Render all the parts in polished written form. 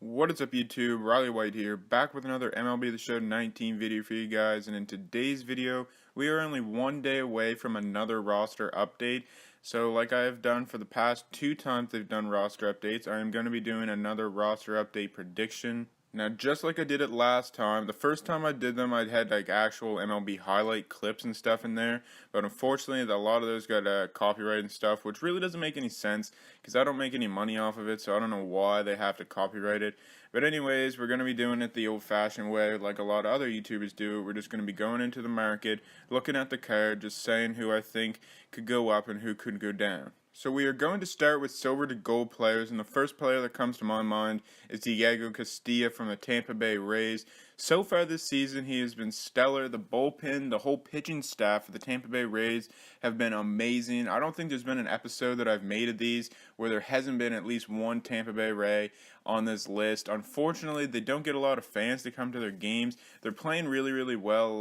What is up YouTube, Riley White here, back with another MLB The Show 19 video for you guys, and in today's video, we are only one day away from another roster update. So like I have done for the past 2 times they've done roster updates, I am going to be doing another roster update prediction. Now, just like I did it last time, the first time I did them, I had like actual MLB highlight clips and stuff in there, but unfortunately, a lot of those got copyright and stuff, which really doesn't make any sense because I don't make any money off of it, so I don't know why they have to copyright it. But anyways, we're going to be doing it the old-fashioned way, like a lot of other YouTubers do. We're just going to be going into the market, looking at the card, just saying who I think could go up and who could go down. So we are going to start with silver to gold players, and the first player that comes to my mind is Diego Castillo from the Tampa Bay Rays. So far this season, he has been stellar. The bullpen, the whole pitching staff of the Tampa Bay Rays have been amazing. I don't think there's been an episode that I've made of these where there hasn't been at least one Tampa Bay Ray on this list. Unfortunately, they don't get a lot of fans to come to their games. They're playing really, really well.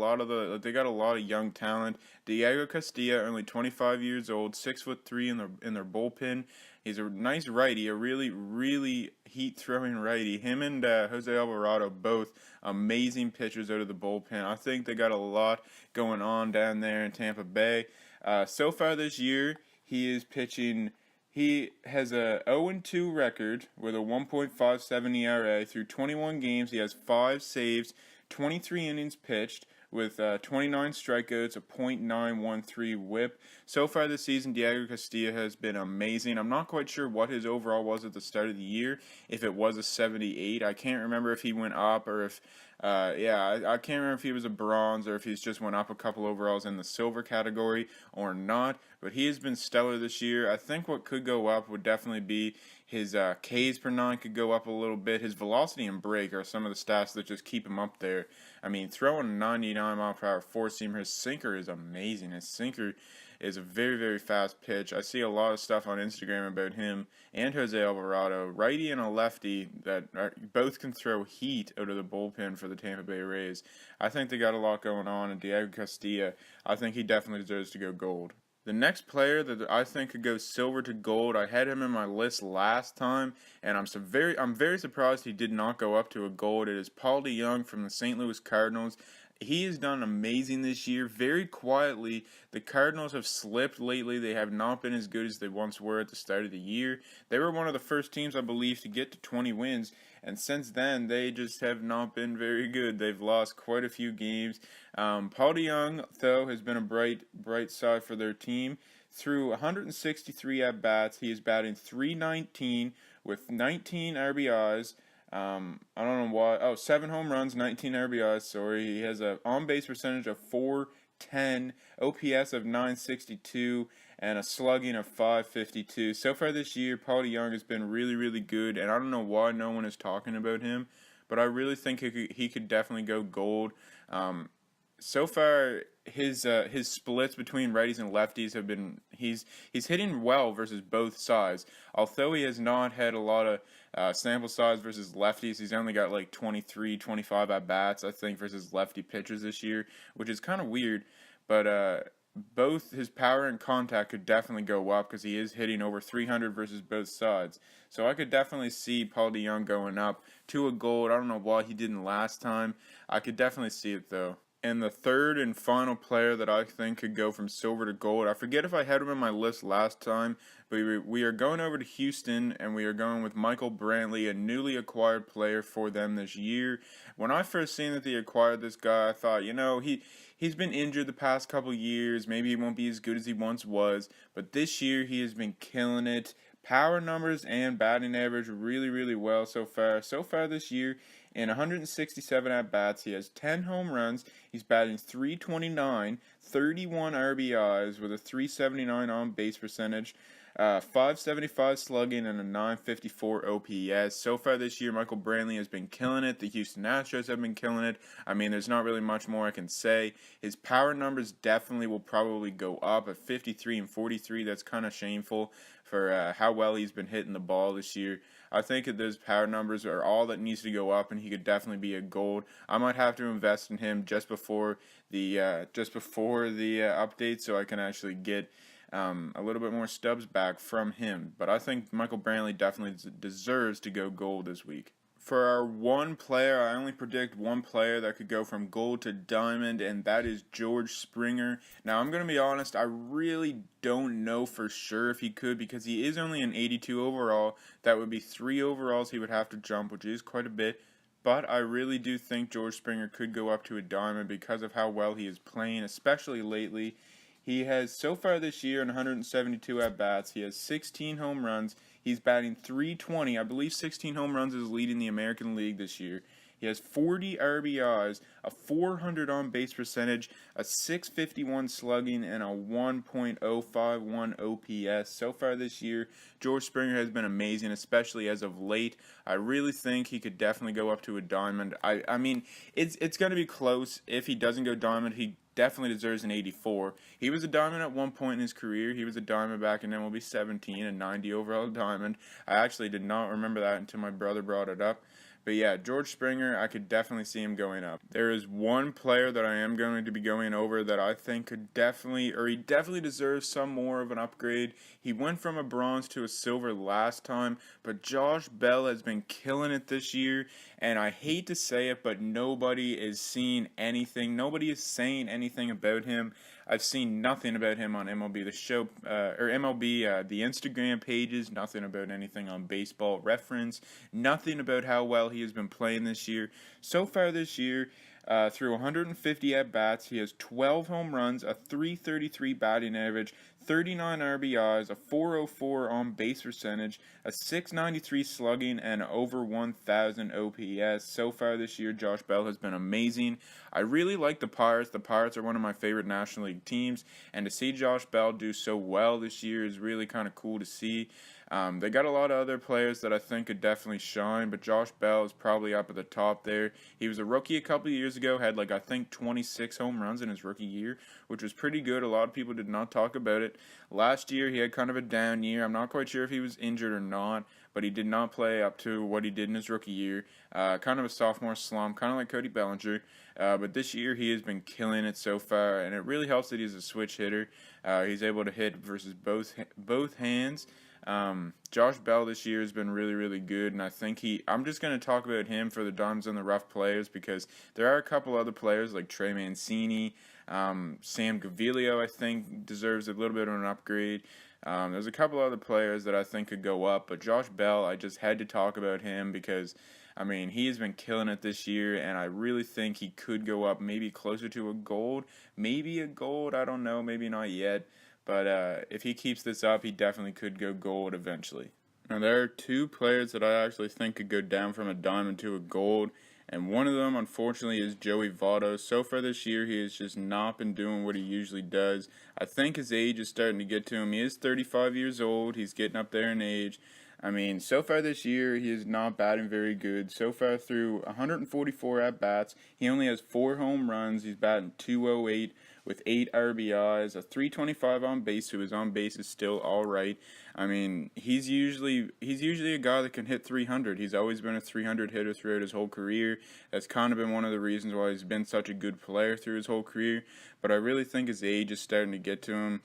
They got a lot of young talent. Diego Castillo, only 25 years old, 6'3" in their bullpen. He's a nice righty, a really, really heat-throwing righty. Him and Jose Alvarado, both amazing pitchers out of the bullpen. I think they got a lot going on down there in Tampa Bay. So far this year, he is pitching. He has a 0-2 record with a 1.57 ERA. Through 21 games, he has 5 saves, 23 innings pitched, with 29 strikeouts, a .913 whip. So far this season, Diego Castillo has been amazing. I'm not quite sure what his overall was at the start of the year, if it was a 78. I can't remember if he went up or if, I can't remember if he was a bronze or if he's just went up a couple overalls in the silver category or not. But he has been stellar this year. I think what could go up would definitely be his Ks per nine could go up a little bit. His velocity and break are some of the stats that just keep him up there. I mean, throwing a 99-mile-per-hour four-seamer, his sinker is amazing. His sinker is a very, very fast pitch. I see a lot of stuff on Instagram about him and Jose Alvarado, righty and a lefty, both can throw heat out of the bullpen for the Tampa Bay Rays. I think they got a lot going on, and Diego Castillo, I think he definitely deserves to go gold. The next player that I think could go silver to gold, I had him in my list last time, and I'm very surprised he did not go up to a gold. It is Paul DeJong from the St. Louis Cardinals. He has done amazing this year. Very quietly, the Cardinals have slipped lately. They have not been as good as they once were at the start of the year. They were one of the first teams, I believe, to get to 20 wins, and since then, they just have not been very good. They've lost quite a few games. Paul DeJong, though, has been a bright side for their team. Through 163 at-bats, he is batting .319 with 19 RBIs. I don't know why. 7 home runs, 19 RBIs. Sorry, he has a on-base percentage of .410, OPS of .962, and a slugging of .552. So far this year, Paul DeJong has been really, really good, and I don't know why no one is talking about him, but I really think he could definitely go gold. So far, his splits between righties and lefties have been he's hitting well versus both sides. Although he has not had a lot of sample size versus lefties, he's only got like 23, 25 at bats I think versus lefty pitchers this year, which is kind of weird. But both his power and contact could definitely go up because he is hitting over 300 versus both sides. So I could definitely see Paul DeJong going up to a gold. I don't know why he didn't last time. I could definitely see it though. And the third and final player that I think could go from silver to gold, I forget if I had him in my list last time, but we are going over to Houston, and we are going with Michael Brantley, a newly acquired player for them this year. When I first seen that they acquired this guy, I thought, he's been injured the past couple years, maybe he won't be as good as he once was, but this year he has been killing it. Power numbers and batting average really, really well so far. So far this year, in 167 at-bats, he has 10 home runs. He's batting .329, 31 RBIs with a .379 on-base percentage, .575 slugging, and a .954 OPS. So far this year, Michael Brantley has been killing it. The Houston Astros have been killing it. I mean, there's not really much more I can say. His power numbers definitely will probably go up at 53 and 43. That's kind of shameful for how well he's been hitting the ball this year. I think that those power numbers are all that needs to go up, and he could definitely be a gold. I might have to invest in him just before the update, so I can actually get a little bit more stubs back from him. But I think Michael Brantley definitely deserves to go gold this week. For our one player, I only predict one player that could go from gold to diamond, and that is George Springer. Now, I'm going to be honest, I really don't know for sure if he could because he is only an 82 overall. That would be 3 overalls he would have to jump, which is quite a bit. But I really do think George Springer could go up to a diamond because of how well he is playing, especially lately. He has, so far this year, in 172 at-bats, he has 16 home runs. He's batting .320. I believe 16 home runs is leading the American League this year. He has 40 RBIs, a .400 on-base percentage, a .651 slugging, and a 1.051 OPS. So far this year, George Springer has been amazing, especially as of late. I really think he could definitely go up to a diamond. I mean, it's going to be close. If he doesn't go diamond, he definitely deserves an 84. He was a diamond at one point in his career. He was a diamond back in MLB 17, a 90 overall diamond. I actually did not remember that until my brother brought it up. But yeah, George Springer, I could definitely see him going up. There is one player that I am going to be going over that I think could definitely, or he definitely deserves some more of an upgrade. He went from a bronze to a silver last time, but Josh Bell has been killing it this year, and I hate to say it, but nobody is seeing anything. Nobody is saying anything about him. I've seen nothing about him on MLB The Show, or MLB, the Instagram pages, nothing about anything on Baseball Reference, nothing about how well he has been playing this year. So far this year, through 150 at-bats, he has 12 home runs, a .333 batting average, 39 RBIs, a .404 on-base percentage, a .693 slugging, and over 1,000 OPS. So far this year, Josh Bell has been amazing. I really like the Pirates. The Pirates are one of my favorite National League teams, and to see Josh Bell do so well this year is really kind of cool to see. They got a lot of other players that I think could definitely shine, but Josh Bell is probably up at the top there. He was a rookie a couple of years ago, had I think 26 home runs in his rookie year, which was pretty good. A lot of people did not talk about it. Last year, he had kind of a down year. I'm not quite sure if he was injured or not, but he did not play up to what he did in his rookie year. Kind of a sophomore slump, kind of like Cody Bellinger. But this year, he has been killing it so far, and it really helps that he's a switch hitter. He's able to hit versus both hands. Josh Bell this year has been really, really good, and I think I'm just going to talk about him for the Diamonds and the Rough players because there are a couple other players like Trey Mancini, Sam Gaviglio, I think, deserves a little bit of an upgrade. There's a couple other players that I think could go up, but Josh Bell, I just had to talk about him because, I mean, he has been killing it this year, and I really think he could go up maybe closer to a gold, I don't know, maybe not yet. But if he keeps this up, he definitely could go gold eventually. Now, there are two players that I actually think could go down from a diamond to a gold, and one of them, unfortunately, is Joey Votto. So far this year, he has just not been doing what he usually does. I think his age is starting to get to him. He is 35 years old. He's getting up there in age. I mean, so far this year, he is not batting very good. So far through 144 at-bats, he only has 4 home runs. He's batting .208 with 8 RBIs, a .325 on base, so his on base is still all right. I mean, he's usually a guy that can hit 300. He's always been a 300 hitter throughout his whole career. That's kind of been one of the reasons why he's been such a good player through his whole career. But I really think his age is starting to get to him.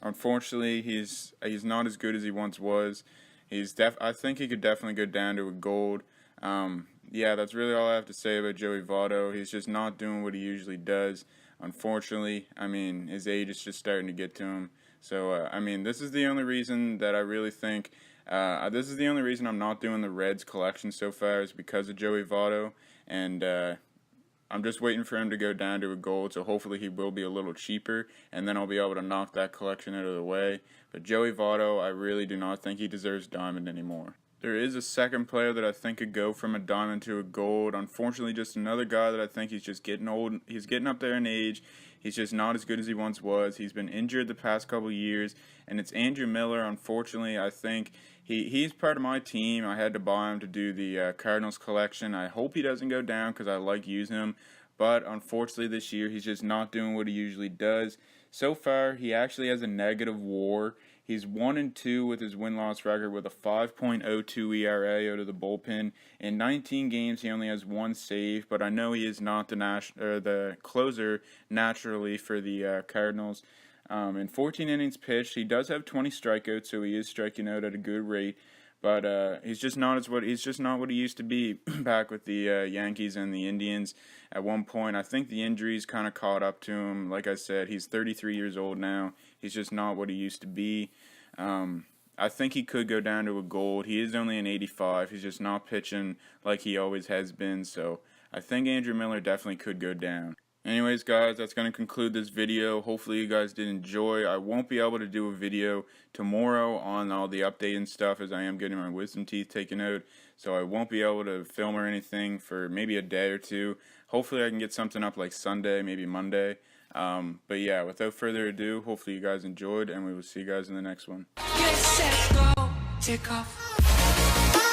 Unfortunately, he's not as good as he once was. I think he could definitely go down to a gold. Yeah, that's really all I have to say about Joey Votto. He's just not doing what he usually does. Unfortunately, I mean, his age is just starting to get to him. So, I mean, this is the only reason that I really think, this is the only reason I'm not doing the Reds collection so far is because of Joey Votto. And I'm just waiting for him to go down to a gold, so hopefully he will be a little cheaper, and then I'll be able to knock that collection out of the way. But Joey Votto, I really do not think he deserves diamond anymore. There is a second player that I think could go from a diamond to a gold. Unfortunately, just another guy that I think he's just getting old. He's getting up there in age. He's just not as good as he once was. He's been injured the past couple of years, and it's Andrew Miller. Unfortunately, I think he's part of my team. I had to buy him to do the Cardinals collection. I hope he doesn't go down because I like using him. But unfortunately, this year, he's just not doing what he usually does. So far, he actually has a negative WAR. He's 1-2 with his win-loss record with a 5.02 ERA out of the bullpen. In 19 games, he only has 1 save, but I know he is not the closer naturally for the Cardinals. In 14 innings pitched, he does have 20 strikeouts, so he is striking out at a good rate. But he's just not what he used to be back with the Yankees and the Indians. At one point, I think the injuries kind of caught up to him. Like I said, he's 33 years old now. He's just not what he used to be. I think he could go down to a gold. He is only an 85. He's just not pitching like he always has been. So I think Andrew Miller definitely could go down. Anyways, guys, that's going to conclude this video. Hopefully you guys did enjoy. I won't be able to do a video tomorrow on all the update and stuff, as I am getting my wisdom teeth taken out. So I won't be able to film or anything for maybe a day or two. Hopefully I can get something up like Sunday, maybe Monday. But yeah, without further ado, hopefully you guys enjoyed, and we will see you guys in the next one. Get set, go, take off.